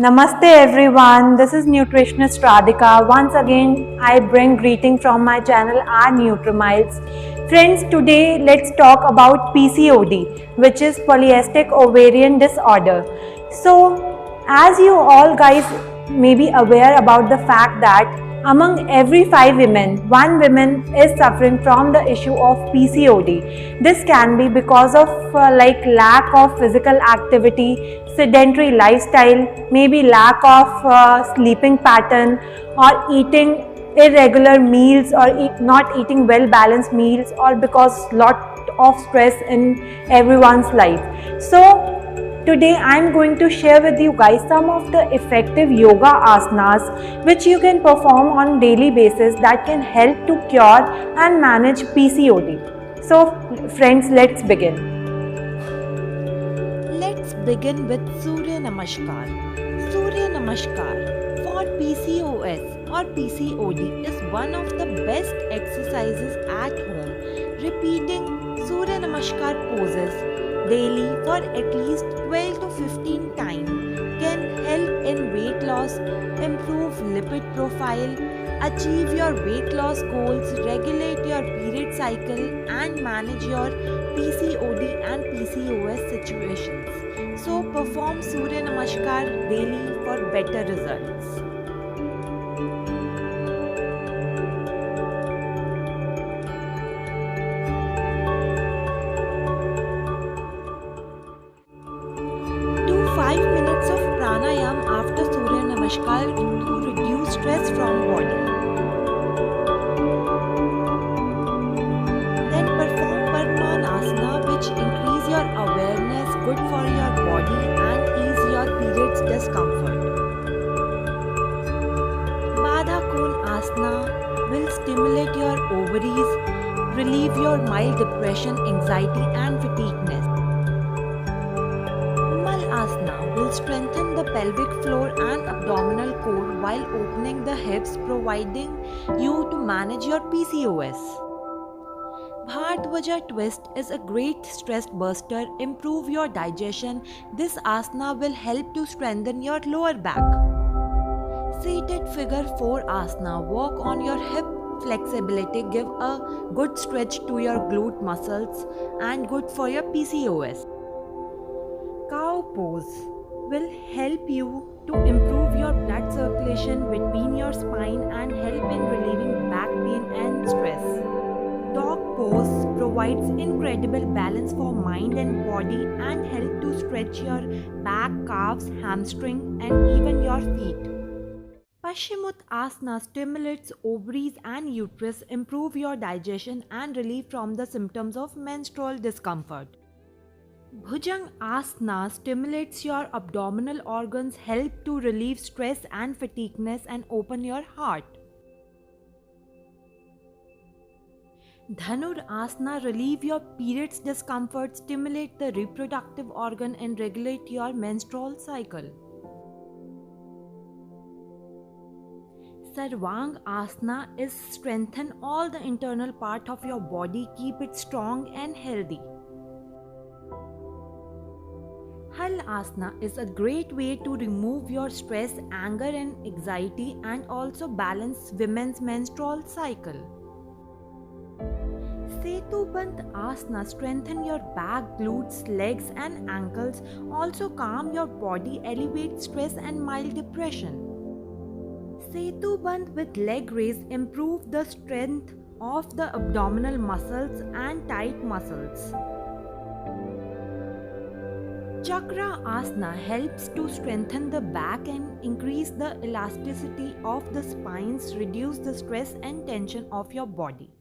Namaste everyone, this is nutritionist Radhika. Once again, I bring greeting from my channel our Nutrimiles. Friends, today let's talk about PCOD, which is polycystic ovarian disorder. So, as you all guys may be aware about the fact that among every 5 women, one woman is suffering from the issue of PCOD. This can be because of lack of physical activity, sedentary lifestyle, maybe lack of sleeping pattern, or eating irregular meals, or not eating well balanced meals, or because lot of stress in everyone's life. So today I am going to share with you guys some of the effective yoga asanas which you can perform on daily basis that can help to cure and manage PCOD. So friends, let's begin. Let's begin with Surya Namaskar. Surya Namaskar for PCOS or PCOD is one of the best exercises at home. Repeating Surya Namaskar poses daily for at least 12 to 15 times can help in weight loss, improve lipid profile, achieve your weight loss goals, regulate your period cycle, and manage your PCOD and PCOS situations. So perform Surya Namaskar daily for better results. Do 5 minutes of pranayam after Surya Namaskar to reduce stress from body. Then perform Padmanasana, which increase your awareness, good for your body and ease your periods discomfort. Badha Kon Asana will stimulate your ovaries, relieve your mild depression, anxiety and fatigueness. Asana will strengthen the pelvic floor and abdominal core while opening the hips, providing you to manage your PCOS. Bhardwaja twist is a great stress buster, improve your digestion. This asana will help to strengthen your lower back. Seated figure 4 asana, work on your hip flexibility, give a good stretch to your glute muscles and good for your PCOS. Cow pose will help you to improve your blood circulation between your spine and help in relieving back pain and stress. Dog pose provides incredible balance for mind and body and help to stretch your back, calves, hamstring and even your feet. Paschimottanasana stimulates ovaries and uterus, improve your digestion and relieve from the symptoms of menstrual discomfort. Bhujang Asana stimulates your abdominal organs, help to relieve stress and fatigueness and open your heart. Dhanur Asana relieve your periods discomfort, stimulate the reproductive organ and regulate your menstrual cycle. Sarvang Asana is strengthen all the internal part of your body, keep it strong and healthy. Hal Asana is a great way to remove your stress, anger and anxiety and also balance women's menstrual cycle. Setubandh Asana strengthen your back, glutes, legs and ankles, also calm your body, elevate stress and mild depression. Setubandh with leg raise improve the strength of the abdominal muscles and tight muscles. Chakra Asana helps to strengthen the back and increase the elasticity of the spines, reduce the stress and tension of your body.